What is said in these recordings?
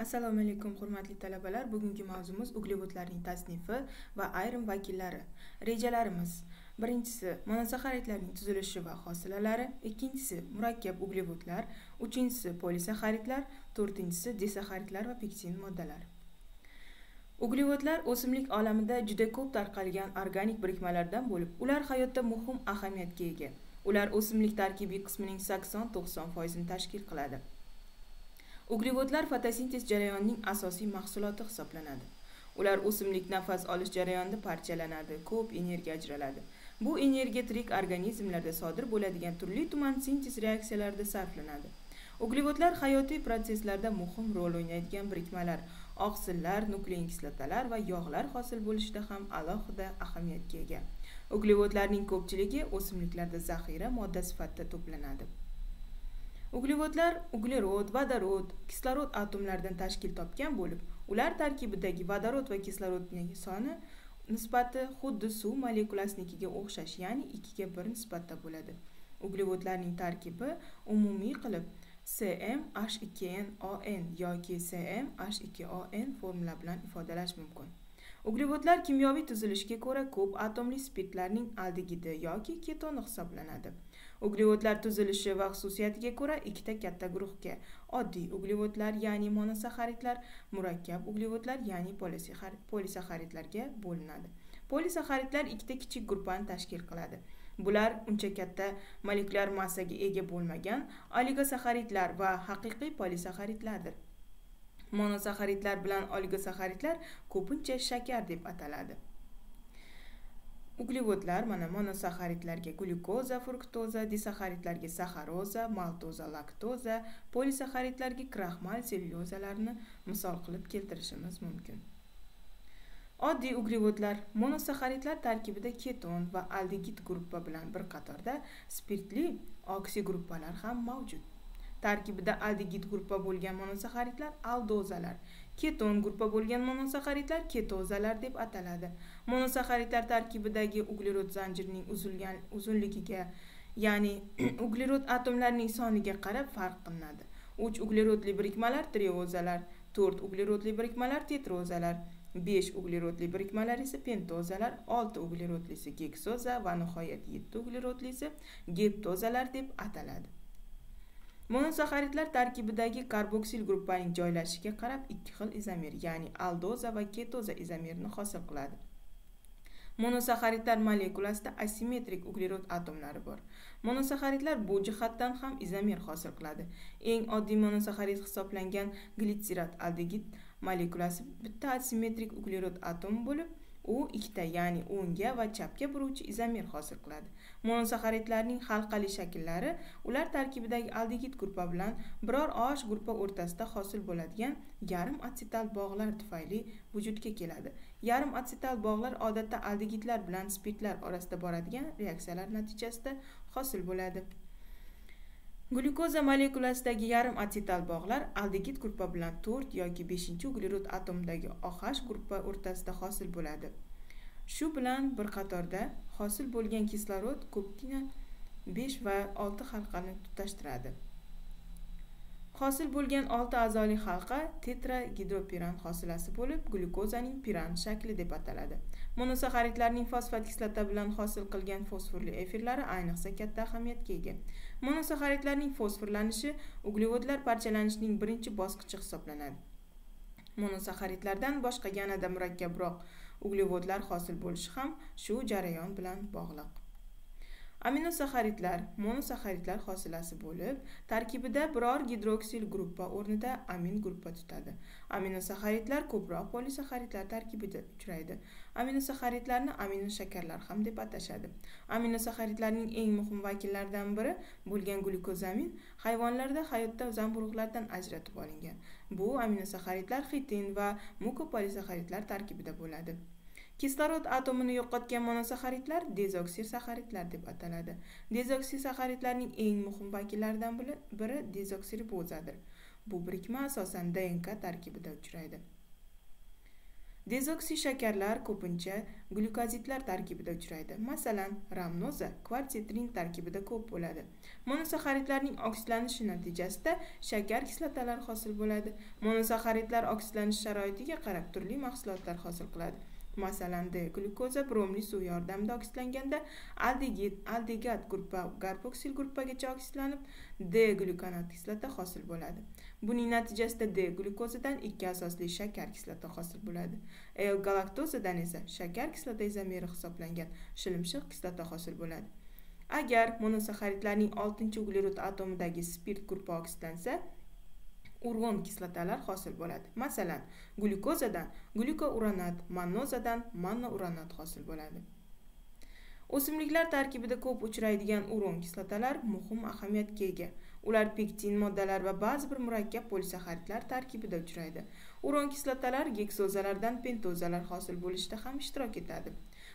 Assalomu alaykum hurmatli talabalar. Bugungi mavzumiz uglevodlarning tasnifi va ayrim vakillari. Rejalarimiz: birinchisi monosaxaridlarning tuzilishi va hosilalari, ikkinchisi murakkab uglevodlar, uchinchisi polisaxaridlar, to'rtinchisi disaxaridlar va pektin moddalar. Uglevodlar o'simlik olamida juda ko'p tarqalgan organik birikmalardan bo'lib, ular hayotda muhim ahamiyatga ega. Ular o'simlik tarkibiy qismining 80-90% tashkil qiladi. Uglevodlar fotosintez jarayonining asosiy mahsuloti hisoblanadi. Ular o'simlik nafas olish jarayonida parchalanadi, ko'p energiya ajraladi. Bu energiya tirik organizmlarda sodir bo'ladigan turli-tuman sintez reaksiyalarida sarflanadi. Uglevodlar hayotiy proseslarda muhim rol o'ynaydigan birikmalar, oqsillar, nuklein kislotalar va yog'lar hosil bo'lishida ham alohida ahamiyatga ega. Uglevodlarning ko'pchiligi o'simliklarda zaxira modda sifatida to'planadi. Uglevodlar uglerod, vodorod, kislorod atomlaridan tashkil topgan bo'lib, ular tarkibidagi vodorod va kislorodning soni nisbati xuddi suv molekulasinikiga o'xshash, ya'ni 2:1 nisbatda bo'ladi. Uglevodlarning tarkibi umumiy qilib CmH2nOn yoki CmH2On formula bilan ifodalash mumkin. Uglevodlar kimyoviy tuzilishiga ko'ra ko'p atomli spirtlarning aldegidi yoki ketoni hisoblanadi. Uglevodlar tuzilishi va xususiyatiga ko'ra ikkita katta guruhga: oddiy uglevodlar, ya'ni monosaxaridlar, murakkab uglevodlar, ya'ni polisaxaridlarga bo'linadi. Polisaxaridlar ikkita kichik guruhni tashkil qiladi. Bular uncha katta molekulyar massaga ega bo'lmagan oligosaxaridlar va haqiqiy polisaxaridlardir. Monosaxaridlar bilan oligosaxaridlar ko'pincha shakar deb ataladi. Uglevodlar monosaxaridlarga glyukoza, fruktoza, disaxaridlarga saxaroza, maltoza, laktoza, polisaxaridlarga kraxmal, sellyulozalarni misol qilib keltirishimiz mumkin. Oddiy uglevodlar monosaxaridlar tarkibida keton va aldegid guruhi bilan bir qatorda spirtli oksi guruhlar ham mavjud. Tarkibida aldegid guruhi bo'lgan monosaxaridlar aldozalar, keton guruhi bo'lgan monosaxaridlar ketozalar deb ataladi. Monosaxaridlar tarkibidagi uglerod zanjirining uzunligiga, ya'ni uglerod atomlarining soniga qarab farq qilinadi. 3 uglerodli birikmalar triozalar, 4 uglerodli birikmalar tetrozalar, 5 uglerodli birikmalar esa pentozalar, 6 uglerodlisi geksoza va nihoyat 7 uglerodlisi geptozalar deb ataladi. Monosaxaridlar tarkibidagi karboksil guruhining joylashishiga qarab ikki xil izomer, ya'ni aldoza va ketoza izomerini hosil qiladi. Monosaxaridlar molekulasida asimetrik uglerod atomlari bor. Monosaxaridlar bu jihatdan ham izomer hosil qiladi. Eng oddiy monosaxarid hisoblangan glitserat aldegid molekulasi bitta asimetrik uglerod atom bo'lib, u ikkita, ya'ni o'ngga va chapga buruvchi izomer hosil qiladi. Monosaxaridlarning halqali shakllari ular tarkibidagi aldegid guruhi bilan biror OH guruhi o'rtasida hosil bo'ladigan yarim asetal bog'lar tufayli vujudga keladi. Yarim asetal bog'lar odatda aldegidlar bilan spirtlar orasida boradigan reaksiyalar natijasida hosil bo'ladi. Glyukoza molekulasidagi yarim asetal bog'lar aldegid guruhi bilan 4 yoki 5 uglerod atomidagi OH guruhi o'rtasida hosil bo'ladi. Shu bilan bir qatorda hosil bo'lgan kislorod ko'pgina 5 va 6 halqani tutashtiradi. Hosil bo'lgan 6 a'zoli halqa tetragidropiran hosilasi bo'lib, glyukozaning piran shakli deb ataladi. Monosaxaridlarning fosfat kislota bilan hosil qilgan fosforli efirlari ayniqsa katta ahamiyatga ega. Monosaxaridlarning fosforlanishi uglevodlar parchalanishining birinchi bosqichi hisoblanadi. Monosaxaridlardan boshqa yanada murakkabroq uglevodlar hosil bo'lishi ham shu jarayon bilan bog'liq. Aminosaxaridlar monosaxaridlar hosilasi bo'lib, tarkibida biror gidroksil guruhi o'rnida amin guruhi tutadi. Aminosaxaridlar ko'proq polisaxaridlar tarkibida uchraydi. Aminosaxaridlarni aminoshakarlar ham deb atashadi. Aminosaxaridlarning eng muhim vakillaridan biri bo'lgan glyukozamin hayvonlarda hayotda zamburug'lardan ajratib olingan. Bu aminosaxaridlar xitin va mukopolisaxaridlar tarkibida bo'ladi. Kislorod atomini yo'qotgan monosaxaridlar dezoksirsaxaridlar deb ataladi. Dezoksirsaxaridlarning eng muhim vakillaridan biri dezoksiribozadir. Bu birikma asosan DNK tarkibida uchraydi. Dezoksishakarlar ko'pincha glyukozidlar tarkibida uchraydi. Masalan, ramnoza kvartetrin tarkibida ko'p bo'ladi. Monosaxaridlarning oksidlanishi natijasida shakar kislotalari hosil bo'ladi. Monosaxaridlar oksidlanish sharoitiga qarab turli mahsulotlar hosil qiladi. Masalan, D glyukoza bromli suv yordamida oksidlanganda aldegat gruppa garpoksil gruppagacha oksidlanib, D glyukonat kislota hosil bo'ladi. Buning natijasida D glyukozadan 2 asosli shakar kislota hosil bo'ladi. L galaktozadan esa shakar kislota izomeri hisoblangan shilimshiq kislota hosil bo'ladi. Agar monosaxaridlarning 6-uglerod atomidagi spirt gruppa oksidlansa, urg'un kislotalar hosil bo'ladi. Masalan, glyukozadan glyukouranat, mannozadan mannouranat hosil bo'ladi. O'simliklar tarkibida ko'p uchraydigan urg'un kislotalar muhim ahamiyatga ega. Ular pektin moddalar va ba'zi bir murakkab polisaxaridlar tarkibida uchraydi. Urg'un kislotalar geksozalardan pentozalar hosil bo'lishda ham ishtirok etadi.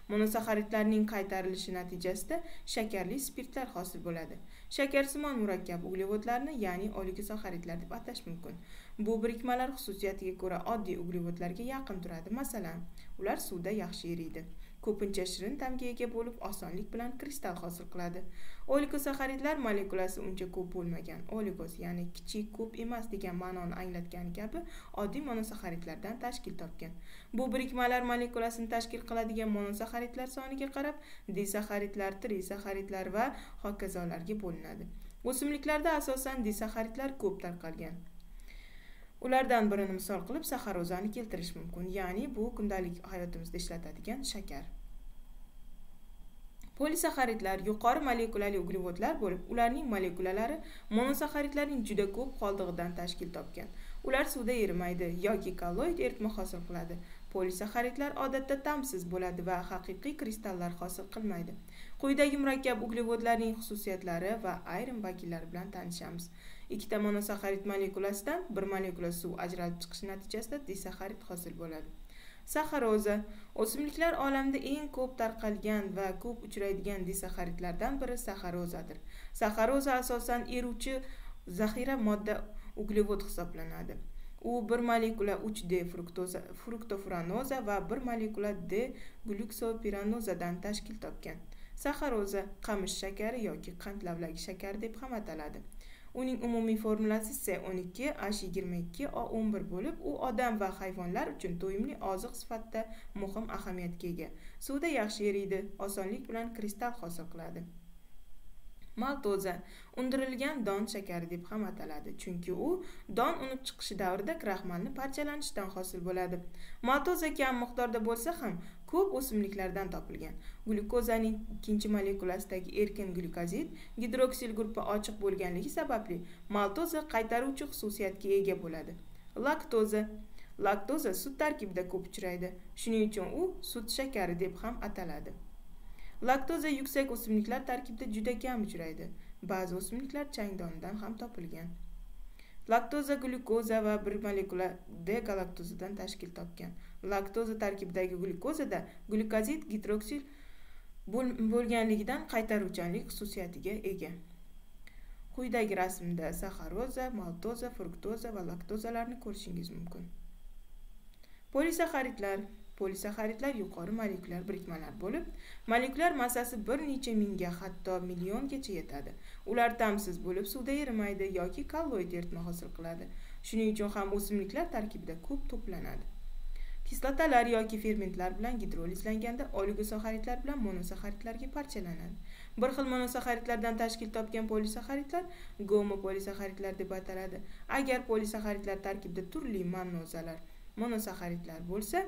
Monosaxaridlarning qaytarilishi natijasida shakarli spirtlar hosil bo'ladi. Shakarsimon murakkab uglevodlarni, ya'ni oligosaxaridlar deb atash mumkin. Bu birikmalar xususiyatiga ko'ra oddiy uglevodlarga yaqin turadi. Masalan, ular suvda yaxshi eriydi. Ko'pincha shirin ta'mga ega bo'lib, osonlik bilan kristal hosil qiladi. Oligosaxaridlar molekulasi uncha ko'p bo'lmagan, oligos, ya'ni kichik, ko'p emas degan ma'noni anglatgani kabi oddiy monosaxaridlardan tashkil topgan. Bu birikmalar molekulasini tashkil qiladigan monosaxaridlar soniga qarab disaxaridlar, trisaxaridlar va hokazolarga bo'linadi. O'simliklarda asosan disaxaridlar ko'p tarqalgan. Ulardan birini misol qilib saxarozani keltirish mumkin, ya'ni bu kundalik hayotimizda ishlatadigan shakar. Polisaxaridlar yuqori molekulali uglevodlar bo'lib, ularning molekulalari monosaxaridlarning juda ko'p qoldig'idan tashkil topgan. Ular suvda erimaydi yoki kolloid eritma hosil qiladi. Polisaxaridlar odatda ta'msiz bo'ladi va haqiqiy kristallar hosil qilmaydi. Quyidagi murakkab uglevodlarning xususiyatlari va ayrim vakillari bilan tanishamiz. Ikkita monosaxarid molekulasidan bir molekula suv ajralib chiqishi natijasida disaxarid hosil bo'ladi. Saxaroza o'simliklar olamida eng ko'p tarqalgan va ko'p uchraydigan disaxaridlardan biri saxarozadir. Saxaroza asosan eruvchi zaxira modda uglevod hisoblanadi. U bir molekula 3D fruktofuranoza va bir molekula D glyuksopiranozadan tashkil topgan. Saxaroza qamish shakari yoki qand lavlagi shakari deb ham ataladi. Uning umumiy formulasi C12H22O11 bo'lib, u odam va hayvonlar uchun to'yimli oziq sifatida muhim ahamiyatga ega. Suvda yaxshi eriydi, osonlik bilan kristal hosil qiladi. Maltoza undirilgan don shakari deb ham ataladi, chunki u don unib chiqishi davrida kraxmalni parchalanishidan hosil bo'ladi. Maltoza kam miqdorda bo'lsa ham ko'p o'simliklardan topilgan. Glyukozaning ikkinchi molekulasidagi erkin glyukozid gidroksil gruppa ochiq bo'lganligi sababli maltoza qaytaruvchi xususiyatga ega bo'ladi. Laktoza sut tarkibida ko'p uchraydi. Shuning uchun u sut shakari deb ham ataladi. Laktoza yuksak o'simliklar tarkibida juda kam uchraydi. Ba'zi o'simliklar changdonidan ham topilgan. Laktoza glyukoza va bir molekula D galaktozadan tashkil topgan. Laktoza tarkibidagi glyukozada glyukozid gidroksil bo'lganligidan qaytaruvchanlik xususiyatiga ega. Quyidagi rasmda saxaroza, maltoza, fruktoza va laktozalarni ko'rishingiz mumkin. Polisaxaridlar yuqori molekulyar birikmalar bo'lib, molekulyar massasi bir necha mingga, hatto milliongacha yetadi. Ular ta'msiz bo'lib, suvda erimaydi yoki kolloid eritma hosil qiladi. Shuning uchun ham o'simliklar tarkibida ko'p to'planadi. Kislotalar yoki fermentlar bilan gidrolizlanganda oligosaxaridlar bilan monosaxaridlarga parchalanadi. Bir xil monosaxaridlardan tashkil topgan polisaxaridlar gomopolisaxaridlar deb ataladi. Agar polisaxaridlar tarkibida turli mannozalar, monosaxaridlar bo'lsa,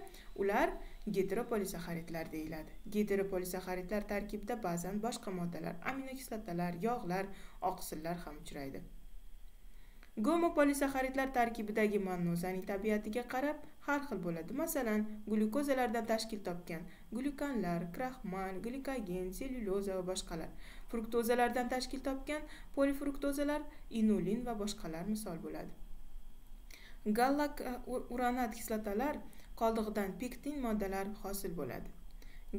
ular geteropolisaxaridlar deyiladi. Geteropolisaxaridlar tarkibida ba'zan boshqa moddalar, aminokislotalar, yog'lar, oqsillar ham uchraydi. Gomopolisaxaridlar tarkibidagi mannozaning tabiatiga qarab har xil bo'ladi. Masalan, glyukozalardan tashkil topgan glyukanlar, kraxmal, glikogen, sellyuloza va boshqalar. Fruktozalardan tashkil topgan polifruktozalar, inulin va boshqalar misol bo'ladi. Gallak-uranat kislotalar qoldig'idan pektin moddalar hosil bo'ladi.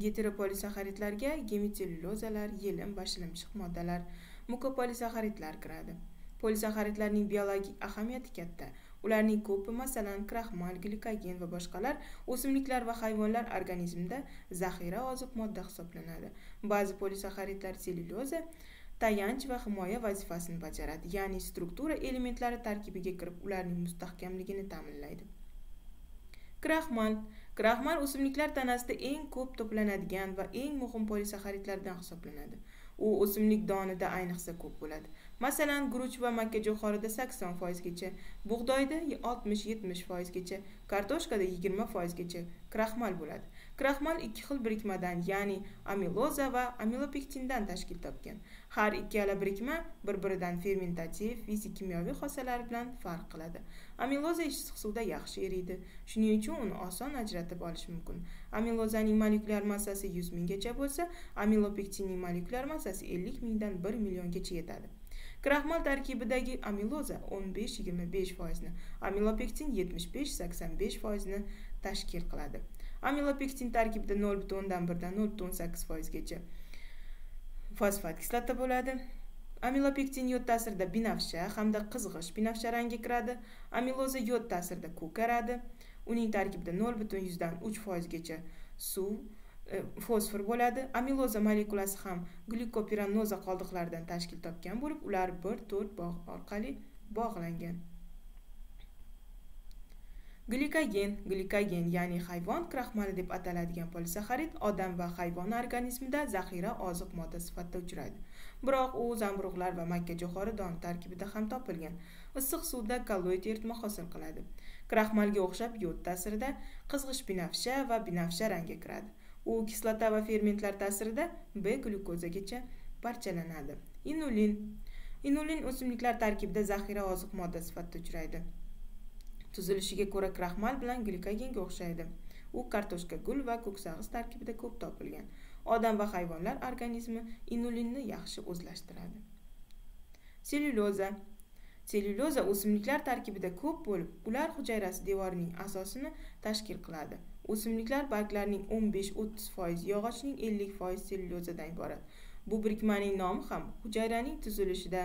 Geteropolisaxaridlarga gemitsellyulozalar, yelin va shilimshiq moddalar, mukopolisaxaridlar kiradi. Polisaxaridlarning biologik ahamiyati katta. Ularning ko'pi, masalan, kraxmal, glikogen va boshqalar o'simliklar va hayvonlar organizmida zaxira oziq modda hisoblanadi. Ba'zi polisaxaridlar sellyuloza tayanch va himoya vazifasini bajaradi, ya'ni struktura elementlari tarkibiga kirib, ularning mustahkamligini ta'minlaydi. Kraxmal o'simliklar tanasida eng ko'p to'planadigan va eng muhim polisaxaridlardan hisoblanadi. U o'simlik donida ayniqsa ko'p bo'ladi. Masalan, guruch va makkajo'xorida 80% gacha, bug'doyda 60-70% gacha, kartoshkada 20% gacha kraxmal bo'ladi. Kraxmal ikki xil birikmadan, ya'ni amiloza va amilopektindan tashkil topgan. Har ikkala birikma bir-biridan fermentativ, fizik-kimyoviy xossalari bilan farq qiladi. Amiloza issiq suvda yaxshi eriydi, shuning uchun uni oson ajratib olish mumkin. Amilozaning molekulyar massasi 100 minggacha bo'lsa, amilopektinning molekulyar massasi 50 mingdan 1 milliongacha yetadi. Kraxmal tarkibidagi amiloza 15-25%, amilopektin 75-85% tashkil qiladi. Amilopektin tarkibida 0,1-0,8% gacha fosfat kislota bo'ladi. Amilopektin yod ta'sirida binafsha hamda qizg'ish binafsha rangga kiradi. Amiloza yod ta'sirida ko'karadi. Uning tarkibida 0,3% gacha suv, fosfor bo'ladi. Amiloza molekulasi ham glikopiranoza qoldiqlaridan tashkil topgan bo'lib, ular 1-4 bog' orqali bog'langan. Glikogen, ya'ni hayvon kraxmali deb ataladigan polisaxarid odam va hayvon organizmida zaxira oziq modda sifatida uchraydi. Biroq u zamburug'lar va makkajo'xori doni tarkibida ham topilgan. Issiq suvda kolloid eritma hosil qiladi. Kraxmalga o'xshab yod ta'sirida qizg'ish binafsha va binafsha rangga kiradi. U kislota va fermentlar ta'sirida B-glyukozagacha parchalanadi. Inulin o'simliklar tarkibida zaxira oziq modda sifatida uchraydi. Tuzilishiga ko'ra kraxmal bilan glikogenga o'xshaydi. U kartoshka gul va ko'ksag'iz tarkibida ko'p topilgan. Odam va hayvonlar organizmi inulinni yaxshi o'zlashtiradi. Sellyuloza o'simliklar tarkibida ko'p bo'lib, ular hujayrasi devorining asosini tashkil qiladi. O'simliklar barglarining 15-30%, yog'ochning 50% sellyulozadan iborat. Bu birikmaning nomi ham hujayraning tuzilishida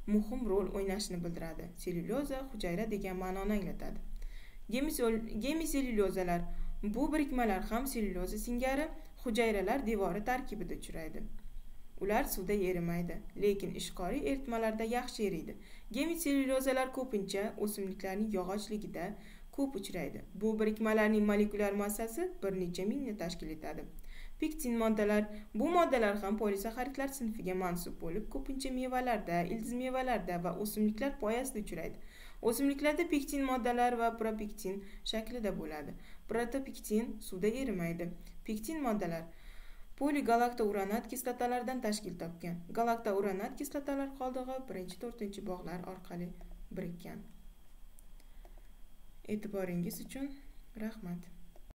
muhim rol o'ynashini bildiradi. Sellyuloza hujayra degan ma'noni anglatadi. Gemiselyulozalar bu birikmalar ham sellyuloza singari hujayralar devori tarkibida uchraydi. Ular suvda erimaydi, lekin ishqoriy eritmalarda yaxshi eriydi. Gemiselyulozalar ko'pincha o'simliklarning yog'ochligida ko'p uchraydi. Bu birikmalarning molekulyar massasi bir necha mingni tashkil etadi. Pektin moddalar. Bu moddalar ham polisaxaridlar sinfiga mansub bo'lib, ko'pincha mevalarda, ildiz mevalarda va o'simliklar poyasida uchraydi. O'simliklarda pektin moddalar va propektin shaklida bo'ladi. Protopektin suvda erimaydi. Pektin moddalar poligalaktouranat kislotalaridan tashkil topgan. Galaktouranat kislotalar qoldig'i 1-4 bog'lar orqali birikkan. E'tiboringiz uchun rahmat.